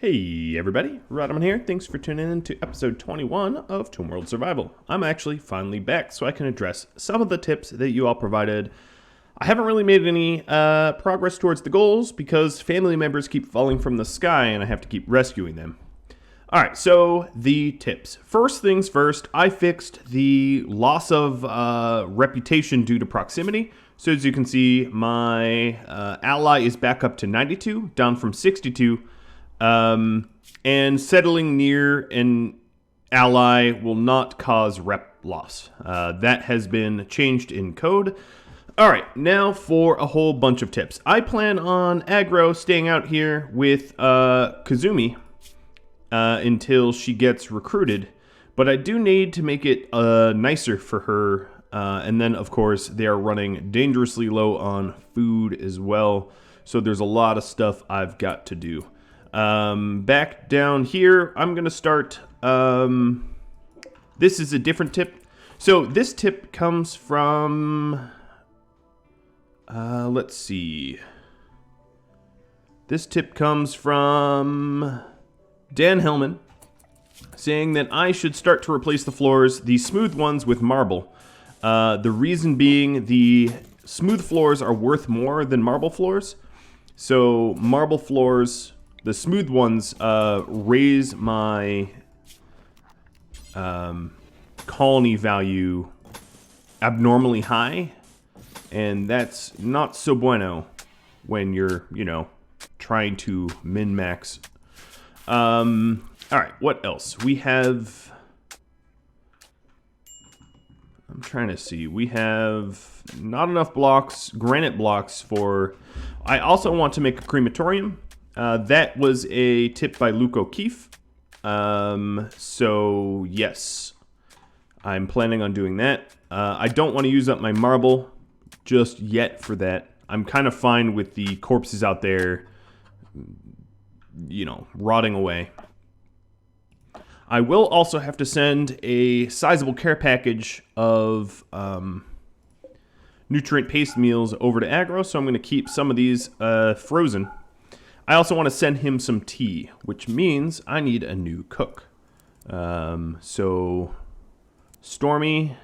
Hey everybody, Rhadamant here. Thanks for tuning in to episode 21 of RimWorld Survival. I'm actually finally back so I can address some of the tips that you all provided. I haven't really made any progress towards the goals because family members keep falling from the sky and I have to keep rescuing them. Alright, so the tips. First things first, I fixed the loss of reputation due to proximity. So as you can see, my ally is back up to 92, down from 62. And settling near an ally will not cause rep loss. That has been changed in code. Alright, now for a whole bunch of tips. I plan on aggro staying out here with Kazumi until she gets recruited. But I do need to make it nicer for her. And then, of course, they are running dangerously low on food as well. So there's a lot of stuff I've got to do. Back down here, I'm going to start, this is a different tip. So this tip comes from, let's see. This tip comes from Dan Hellman, saying that I should start to replace the floors, the smooth ones, with marble. The reason being the smooth floors are worth more than marble floors. So marble floors... The smooth ones raise my colony value abnormally high, and that's not so bueno when you're, trying to min-max. Alright, what else? We have... I'm trying to see. We have not enough blocks, granite blocks for... I also want to make a crematorium. That was a tip by Luke O'Keefe. So yes, I'm planning on doing that. I don't want to use up my marble just yet for that. I'm kind of fine with the corpses out there, rotting away. I will also have to send a sizable care package of nutrient paste meals over to Aggro, so I'm going to keep some of these frozen. I also want to send him some tea, which means I need a new cook. So Stormy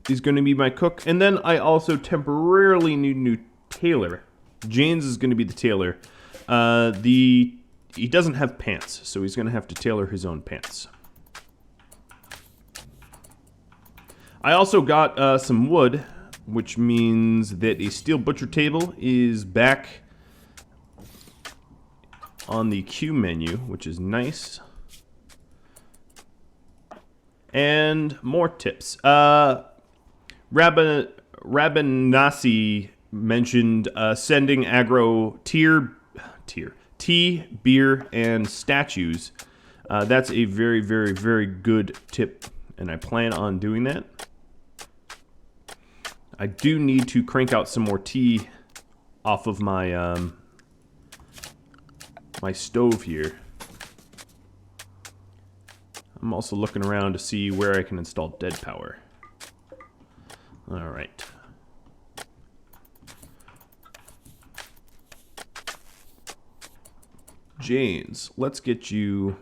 is going to be my cook. And then I also temporarily need a new tailor. James is going to be the tailor. He doesn't have pants, so he's going to have to tailor his own pants. I also got some wood, which means that a steel butcher table is back on the queue menu, which is nice. And more tips. Rabanasi mentioned sending aggro tea, beer, and statues. That's a very, very, very good tip, and I plan on doing that. I do need to crank out some more tea off of my my stove here. I'm also looking around to see where I can install dead power. Alright. James, let's get you...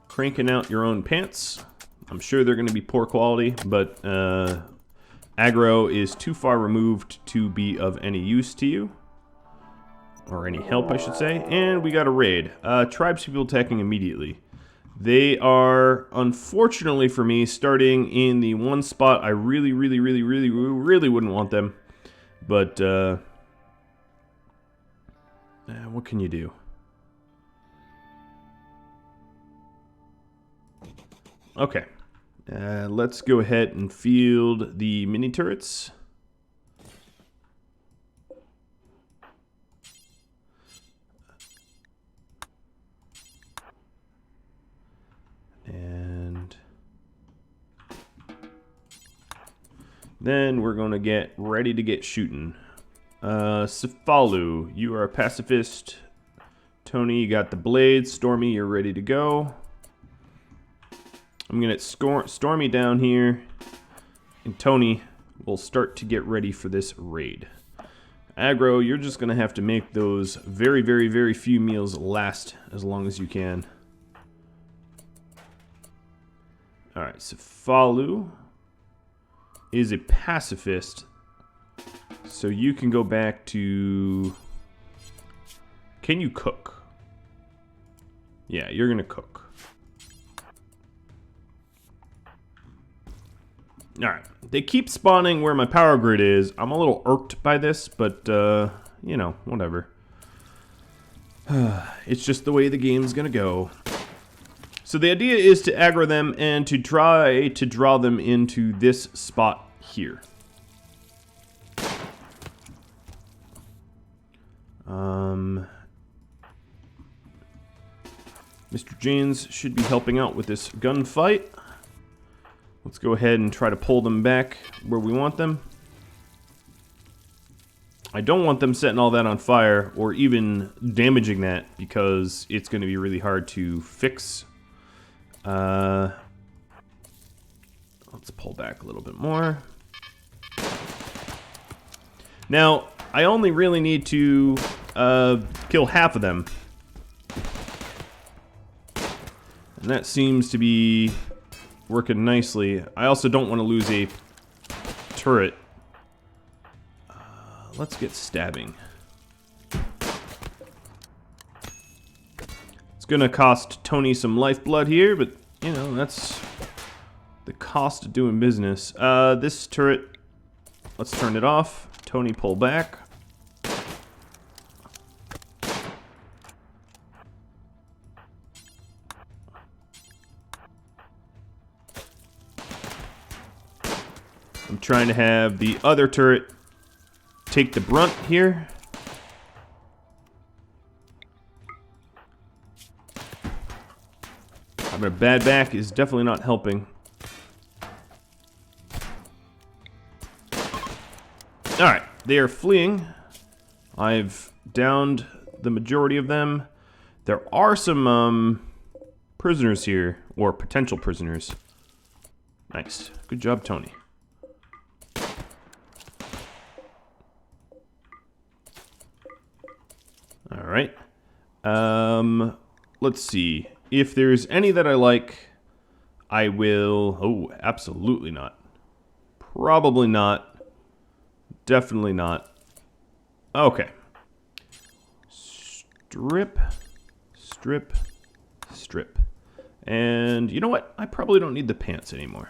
cranking out your own pants. I'm sure they're going to be poor quality, but aggro is too far removed to be of any use to you. Or any help, I should say. And we got a raid. Tribespeople attacking immediately. They are, unfortunately for me, starting in the one spot I really wouldn't want them. But, what can you do? Okay. Let's go ahead and field the mini turrets. And then we're going to get ready to get shooting. Cefalu, you are a pacifist. Tony, you got the blades. Stormy, you're ready to go. I'm going to get Stormy down here. And Tony we'll start to get ready for this raid. Aggro, you're just going to have to make those very, very, very few meals last as long as you can. Alright, Safalu is a pacifist, so you can go back to... Can you cook? Yeah, you're going to cook. Alright, they keep spawning where my power grid is. I'm a little irked by this, but, you know, whatever. It's just the way the game's gonna go. So the idea is to aggro them and to try to draw them into this spot here. Mr. Janes should be helping out with this gunfight. Let's go ahead and try to pull them back where we want them. I don't want them setting all that on fire or even damaging that because it's going to be really hard to fix. Let's pull back a little bit more. Now, I only really need to kill half of them. And that seems to be working nicely. I also don't want to lose a turret. Let's get stabbing. It's gonna cost Tony some lifeblood here, but you know, that's the cost of doing business. This turret, let's turn it off. Tony, pull back. I'm trying to have the other turret take the brunt here. Having a bad back is definitely not helping. Alright, they are fleeing. I've downed the majority of them. There are some prisoners here, or potential prisoners. Nice. Good job, Tony. Alright. Let's see. If there's any that I like, I will... Oh, absolutely not. Probably not. Definitely not. Okay. Strip. Strip. Strip. And you know what? I probably don't need the pants anymore.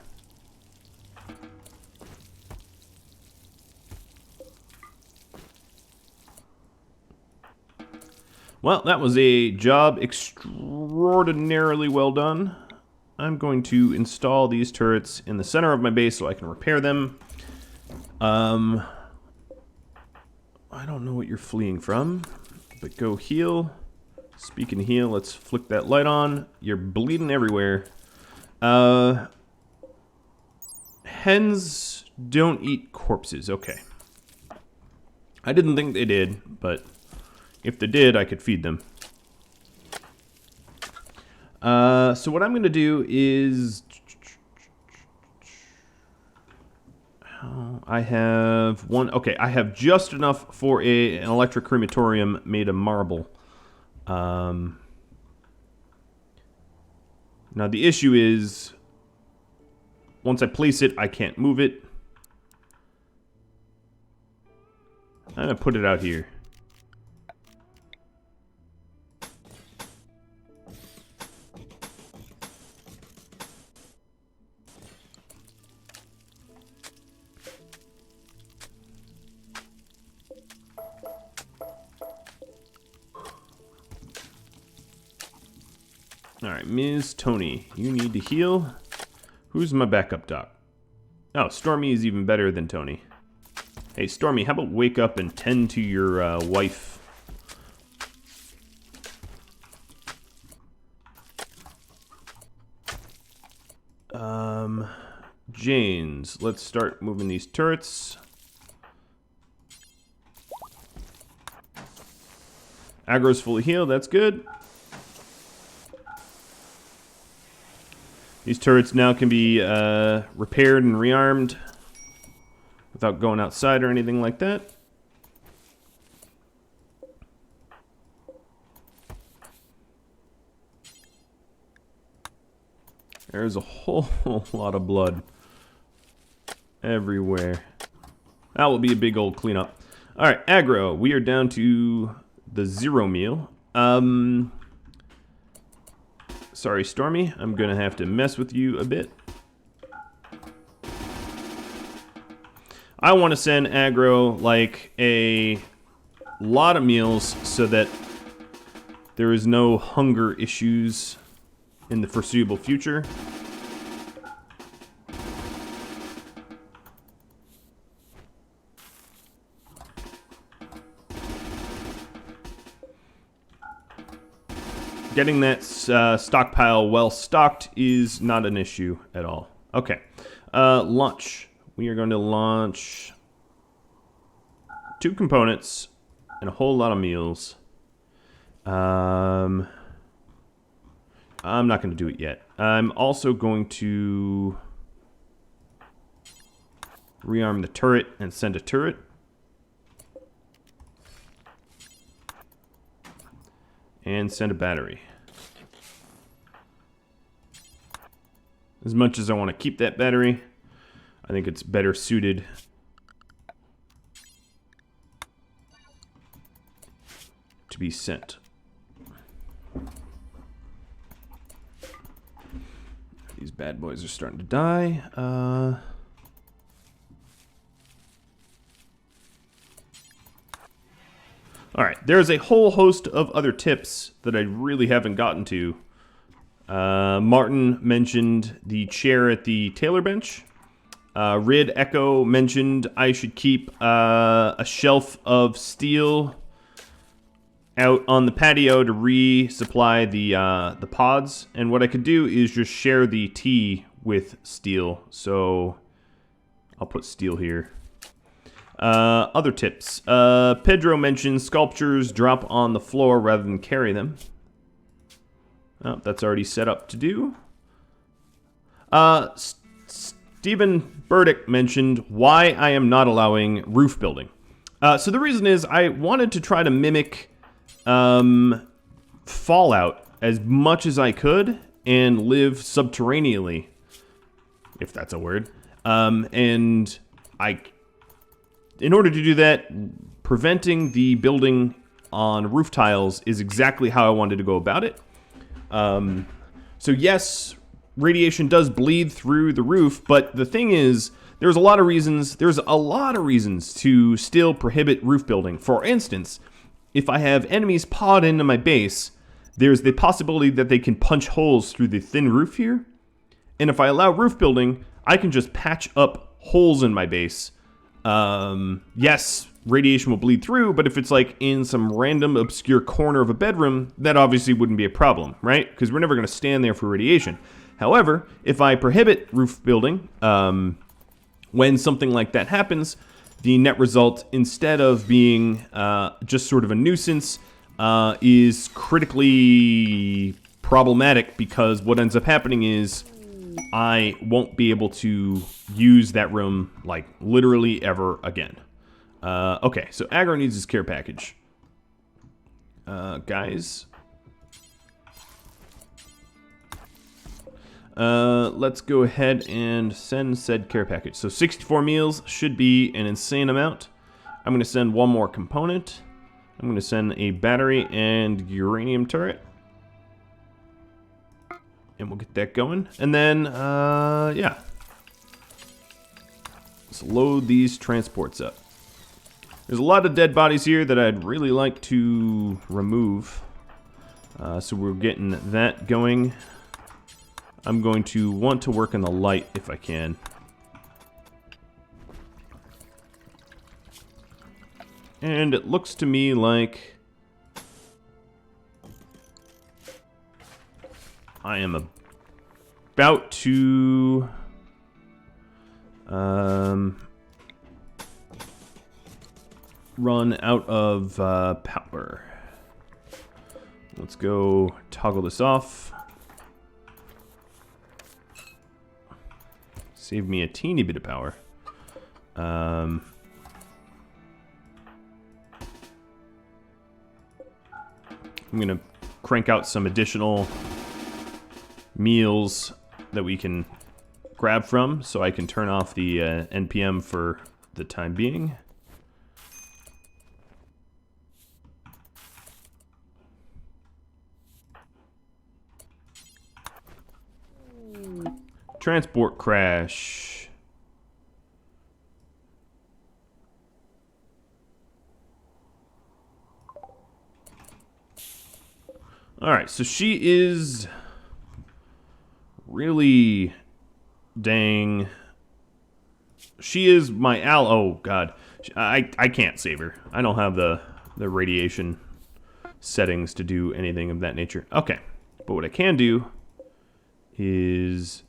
Well, that was a job extraordinarily well done. I'm going to install these turrets in the center of my base so I can repair them. I don't know what you're fleeing from, but go heal. Speaking of heal, let's flick that light on. You're bleeding everywhere. Hens don't eat corpses. Okay. I didn't think they did, but... if they did, I could feed them. So what I'm going to do is... I have one... Okay, I have just enough for an electric crematorium made of marble. Now the issue is... once I place it, I can't move it. I'm going to put it out here. Alright, Ms. Tony, you need to heal. Who's my backup doc? Oh, Stormy is even better than Tony. Hey, Stormy, how about wake up and tend to your wife? Janes, let's start moving these turrets. Aggro's fully healed, that's good. These turrets now can be repaired and rearmed. without going outside or anything like that. There's a whole lot of blood everywhere. That will be a big old cleanup. Alright, aggro. We are down to the 0 meal. Sorry, Stormy. I'm going to have to mess with you a bit. I want to send aggro like a lot of meals so that there is no hunger issues in the foreseeable future. Getting that stockpile well stocked is not an issue at all. Okay, launch. We are going to launch 2 components and a whole lot of meals. I'm not going to do it yet. I'm also going to rearm the turret and send a turret. And send a battery. As much as I want to keep that battery, I think it's better suited to be sent. These bad boys are starting to die. Alright, there's a whole host of other tips that I really haven't gotten to. Martin mentioned the chair at the tailor bench. Rid Echo mentioned I should keep a shelf of steel out on the patio to resupply the pods. And what I could do is just share the tea with steel. So I'll put steel here. Other tips. Pedro mentioned sculptures drop on the floor rather than carry them. Oh, that's already set up to do. Stephen Burdick mentioned why I am not allowing roof building. So the reason is I wanted to try to mimic Fallout as much as I could and live subterraneally, if that's a word. And in order to do that, preventing the building on roof tiles is exactly how I wanted to go about it. So yes, radiation does bleed through the roof, but the thing is, there's a lot of reasons to still prohibit roof building. For instance, if I have enemies pod into my base, there's the possibility that they can punch holes through the thin roof here. And if I allow roof building, I can just patch up holes in my base. Yes, radiation will bleed through, but if it's like in some random obscure corner of a bedroom, that obviously wouldn't be a problem, right? Because we're never going to stand there for radiation. However, if I prohibit roof building, when something like that happens, the net result, instead of being just sort of a nuisance, is critically problematic, because what ends up happening is I won't be able to use that room, like, literally ever again. Okay, so aggro needs his care package. Guys. Let's go ahead and send said care package. So 64 meals should be an insane amount. I'm going to send one more component. I'm going to send a battery and uranium turret. And we'll get that going. And then, yeah. Let's load these transports up. There's a lot of dead bodies here that I'd really like to remove. So we're getting that going. I'm going to want to work on the light if I can. And it looks to me like I am about to run out of power. Let's go toggle this off. Save me a teeny bit of power. I'm going to crank out some additional meals that we can grab from, so I can turn off the NPM for the time being. Transport crash. Alright, so she is really dang. She is my oh god. I can't save her. I don't have the radiation settings to do anything of that nature. Okay, but what I can do is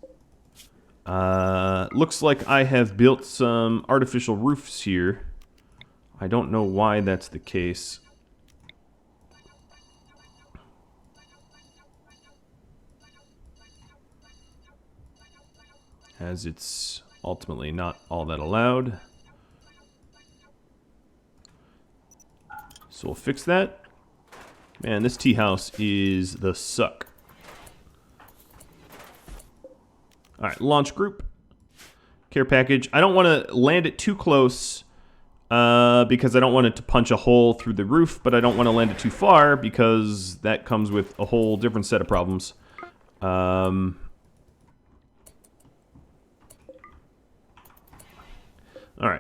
looks like I have built some artificial roofs here. I don't know why that's the case. As it's ultimately not all that allowed. So we'll fix that. Man, this tea house is the suck. Alright, launch group. Care package. I don't want to land it too close because I don't want it to punch a hole through the roof, but I don't want to land it too far because that comes with a whole different set of problems. Alright,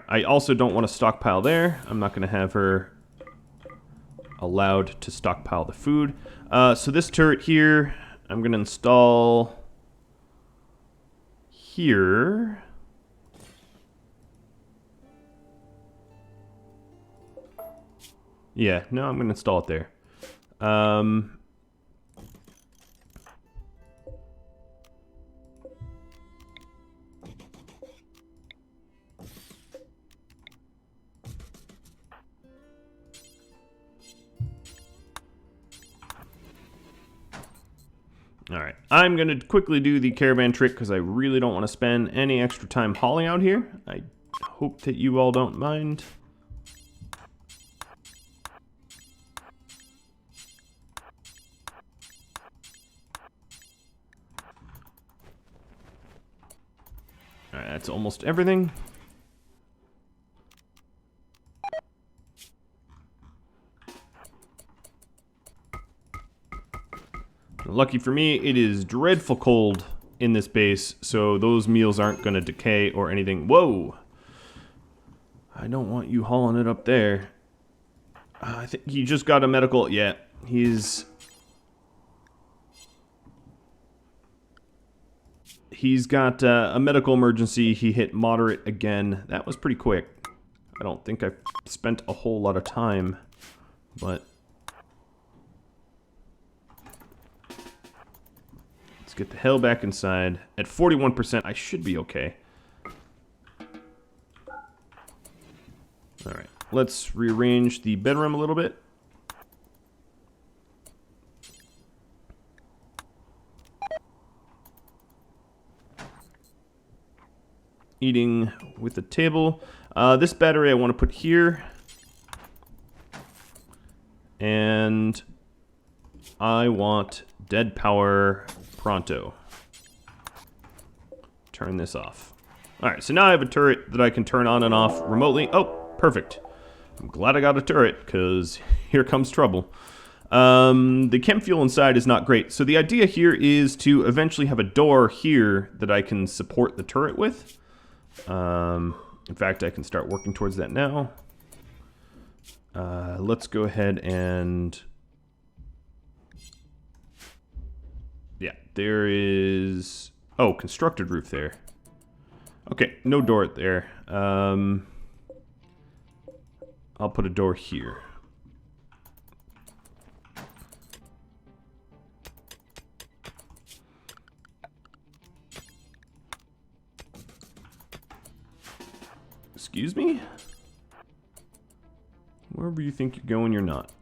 I also don't want to stockpile there. I'm not going to have her allowed to stockpile the food. So this turret here, I'm going to install here. Yeah, no, I'm going to install it there. Alright, I'm going to quickly do the caravan trick because I really don't want to spend any extra time hauling out here. I hope that you all don't mind. Alright, that's almost everything. Lucky for me, it is dreadful cold in this base, so those meals aren't going to decay or anything. Whoa! I don't want you hauling it up there. I think he just got a medical. Yeah, he's got a medical emergency. He hit moderate again. That was pretty quick. I don't think I spent a whole lot of time, but let's get the hell back inside. At 41%, I should be okay. Alright, let's rearrange the bedroom a little bit. Eating with the table. This battery I want to put here. And I want dead power pronto. Turn this off. Alright, so now I have a turret that I can turn on and off remotely. Oh, perfect. I'm glad I got a turret, because here comes trouble. The chem fuel inside is not great. So the idea here is to eventually have a door here that I can support the turret with. In fact, I can start working towards that now. Let's go ahead and... yeah, there is... oh, constructed roof there. Okay, no door there. I'll put a door here. Excuse me? Wherever you think you're going, you're not.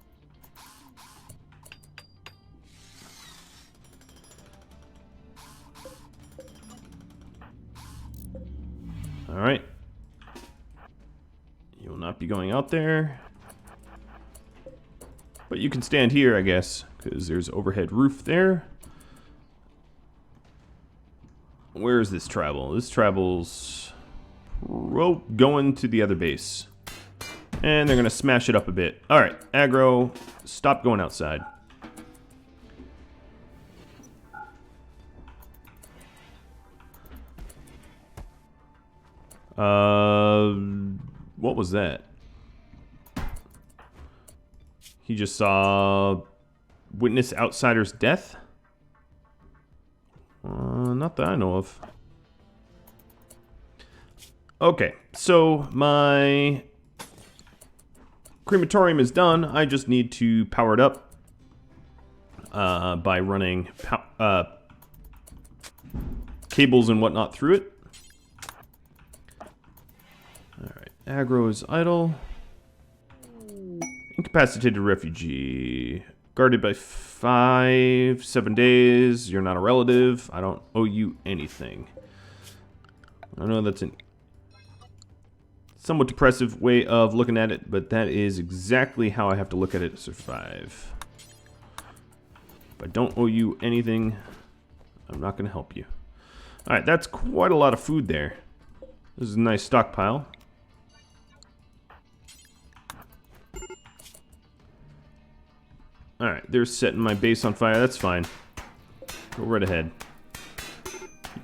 Alright. going out there. But you can stand here, I guess, because there's overhead roof there. Where is this travel? This travel's going to the other base. And they're going to smash it up a bit. Alright, aggro, stop going outside. What was that? He just saw witness outsider's death? Not that I know of. Okay, so my crematorium is done. I just need to power it up by running cables and whatnot through it. Alright, aggro is idle. Incapacitated refugee. Guarded by 7 days. You're not a relative. I don't owe you anything. I know that's a somewhat depressive way of looking at it, but that is exactly how I have to look at it to survive. If I don't owe you anything, I'm not going to help you. Alright, that's quite a lot of food there. This is a nice stockpile. Alright, they're setting my base on fire. That's fine. Go right ahead.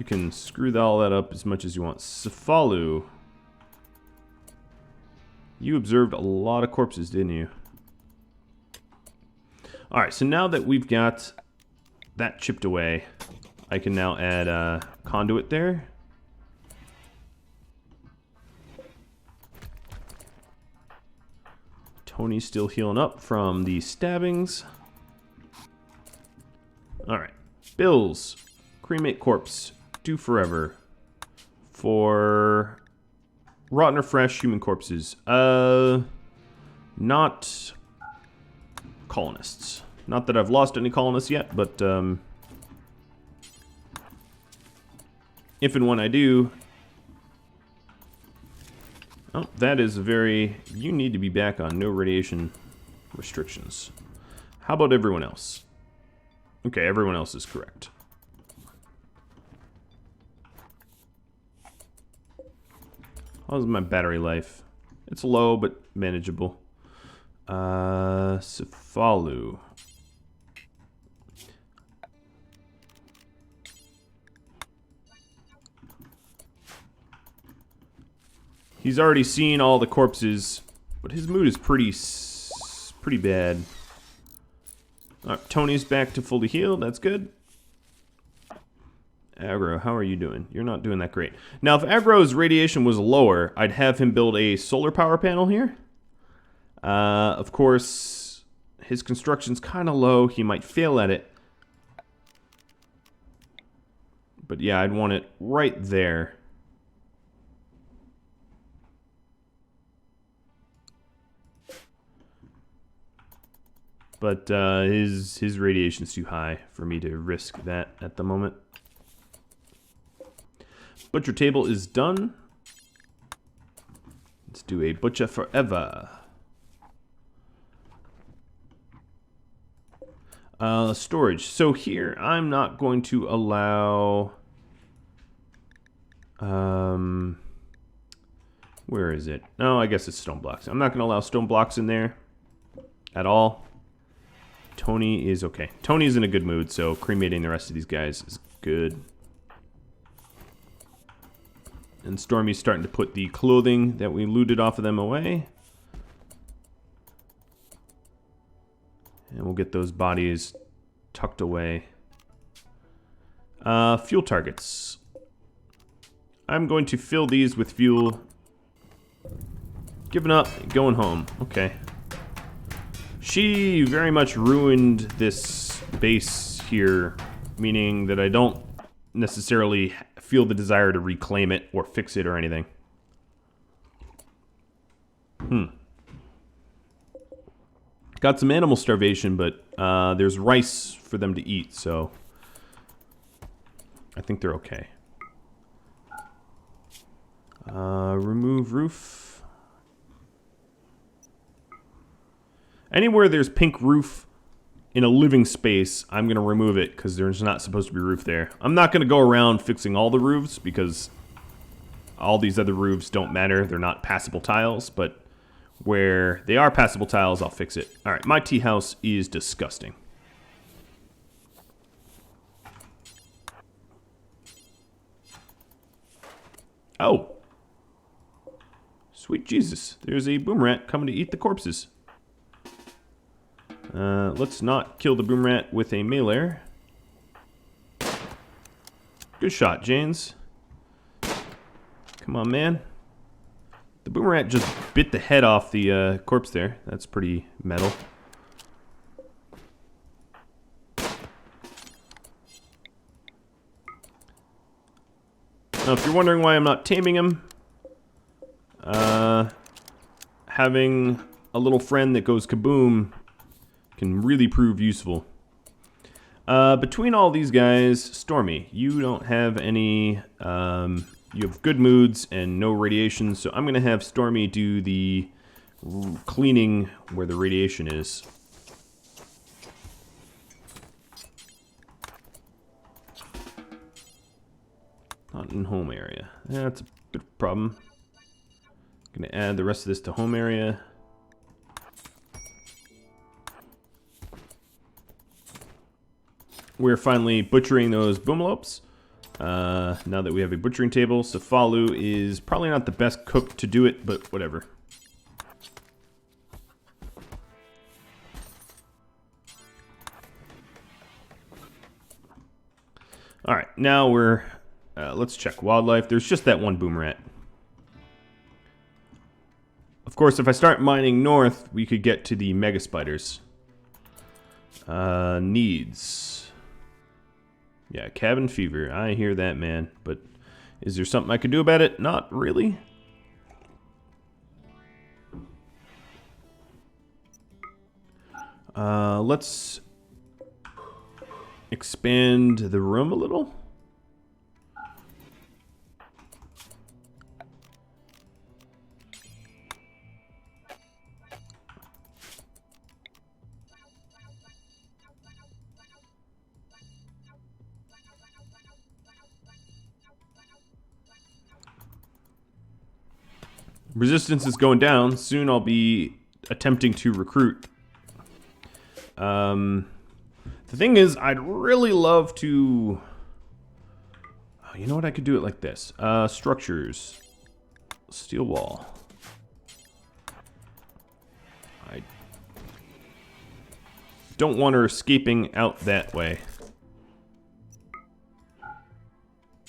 You can screw all that up as much as you want. Cefalu. You observed a lot of corpses, didn't you? Alright, so now that we've got that chipped away, I can now add a conduit there. Tony's still healing up from the stabbings. Alright. Bills. Cremate corpse. Do forever. For rotten or fresh human corpses. Not colonists. Not that I've lost any colonists yet, but if and when I do. Oh, that is a very... You need to be back on no radiation restrictions. How about everyone else? Okay, everyone else is correct. How's my battery life? It's low, but manageable. Cefalu. He's already seen all the corpses, but his mood is pretty bad. Alright, Tony's back to fully healed. That's good. Aggro, how are you doing? You're not doing that great. Now, if Aggro's radiation was lower, I'd have him build a solar power panel here. Of course, his construction's kind of low. He might fail at it. But yeah, I'd want it right there. But his radiation's too high for me to risk that at the moment. Butcher table is done. Let's do a butcher forever. Storage. So here I'm not going to allow... where is it? No, I guess it's stone blocks. I'm not going to allow stone blocks in there at all. Tony is okay. Tony's in a good mood, so cremating the rest of these guys is good. And Stormy's starting to put the clothing that we looted off of them away. And we'll get those bodies tucked away. Fuel targets. I'm going to fill these with fuel. Giving up, going home. Okay. She very much ruined this base here, meaning that I don't necessarily feel the desire to reclaim it or fix it or anything. Got some animal starvation, but there's rice for them to eat, so I think they're okay. Remove roof. Anywhere there's pink roof in a living space, I'm going to remove it because there's not supposed to be roof there. I'm not going to go around fixing all the roofs because all these other roofs don't matter. They're not passable tiles, but where they are passable tiles, I'll fix it. All right, my tea house is disgusting. Oh. Sweet Jesus. There's a boom rat coming to eat the corpses. Let's not kill the boom rat with a melee. Good shot, Janes. Come on, man. The boom rat just bit the head off the corpse there. That's pretty metal. Now, if you're wondering why I'm not taming him, having a little friend that goes kaboom can really prove useful. Between all these guys, Stormy, you don't have any, you have good moods and no radiation, so I'm going to have Stormy do the cleaning where the radiation is. Not in home area. That's a bit of a problem. Gonna add the rest of this to home area. We're finally butchering those boomalopes. Now that we have a butchering table, Safalu is probably not the best cook to do it, but whatever. Alright, now we're... let's check wildlife. There's just that one boom rat. Of course, if I start mining north, we could get to the mega spiders. Needs. Yeah, cabin fever. I hear that, man. But is there something I could do about it? Not really. Let's expand the room a little. Resistance is going down. Soon I'll be attempting to recruit. The thing is, I'd really love to... Oh, you know what? I could do it like this. Structures. Steel wall. I don't want her escaping out that way.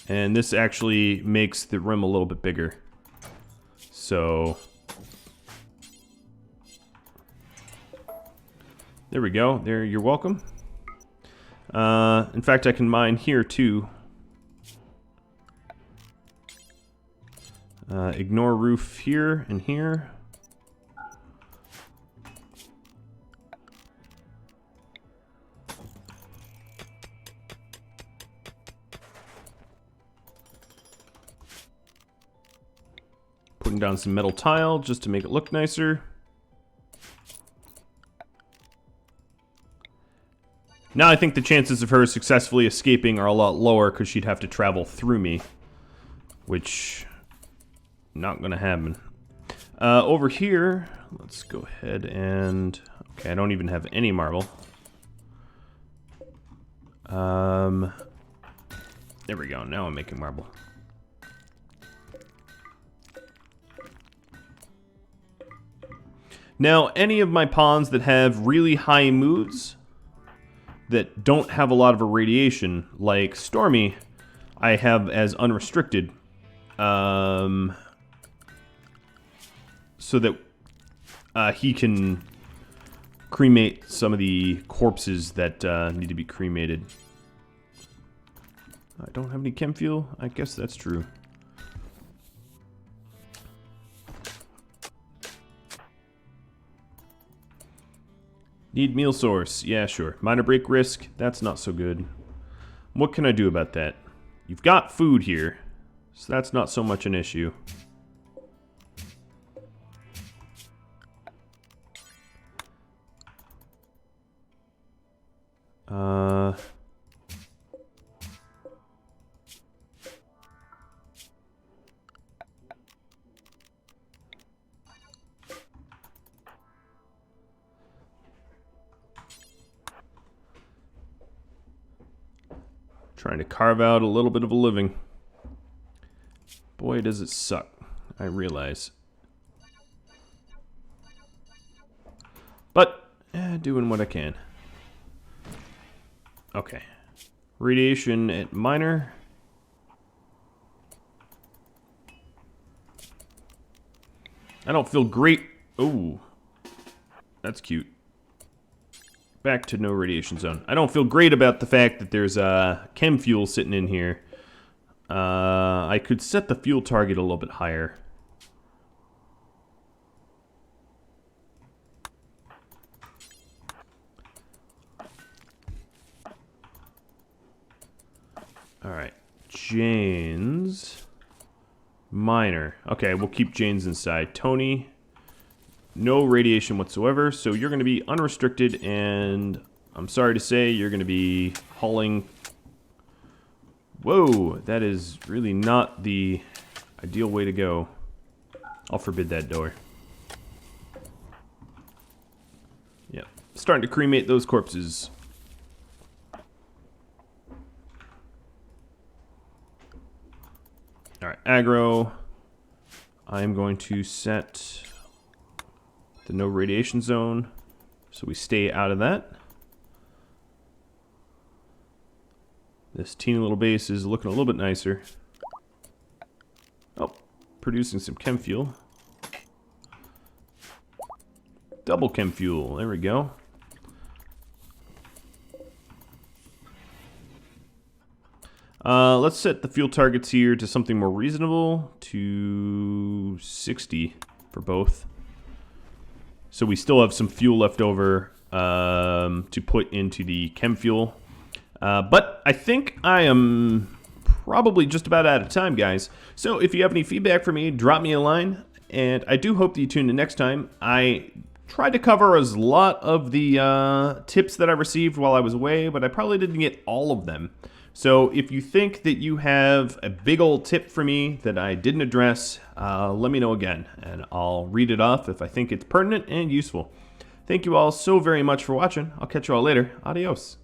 And this actually makes the rim a little bit bigger. So, there we go. There, you're welcome. In fact, I can mine here too. Ignore roof here and here. Putting down some metal tile just to make it look nicer. Now I think the chances of her successfully escaping are a lot lower because she'd have to travel through me, which not gonna happen. Over here, let's go ahead and... Okay, I don't even have any marble. There we go, now I'm making marble. Now, any of my pawns that have really high moods that don't have a lot of irradiation, like Stormy, I have as unrestricted, so that he can cremate some of the corpses that need to be cremated. I don't have any chem fuel? I guess that's true. Need meal source. Yeah, sure. Minor break risk. That's not so good. What can I do about that? You've got food here, so that's not so much an issue. Trying to carve out a little bit of a living. Boy, does it suck. I realize. But, doing what I can. Okay. Radiation at minor. I don't feel great. Oh, that's cute. Back to no radiation zone. I don't feel great about the fact that there's chem fuel sitting in here. I could set the fuel target a little bit higher. Alright. Jane's. Minor. Okay, we'll keep Jane's inside. Tony. No radiation whatsoever, so you're going to be unrestricted, and I'm sorry to say you're going to be hauling. Whoa, that is really not the ideal way to go. I'll forbid that door. Yeah, starting to cremate those corpses. Alright, aggro. I'm going to set the no radiation zone, so we stay out of that. This teeny little base is looking a little bit nicer. Oh, producing some chem fuel. Double chem fuel, there we go. Let's set the fuel targets here to something more reasonable, to 60 for both. So we still have some fuel left over to put into the chem fuel. But I think I am probably just about out of time, guys. So if you have any feedback for me, drop me a line. And I do hope that you tune in next time. I tried to cover a lot of the tips that I received while I was away, but I probably didn't get all of them. So if you think that you have a big old tip for me that I didn't address, let me know again, and I'll read it off if I think it's pertinent and useful. Thank you all so very much for watching. I'll catch you all later. Adios.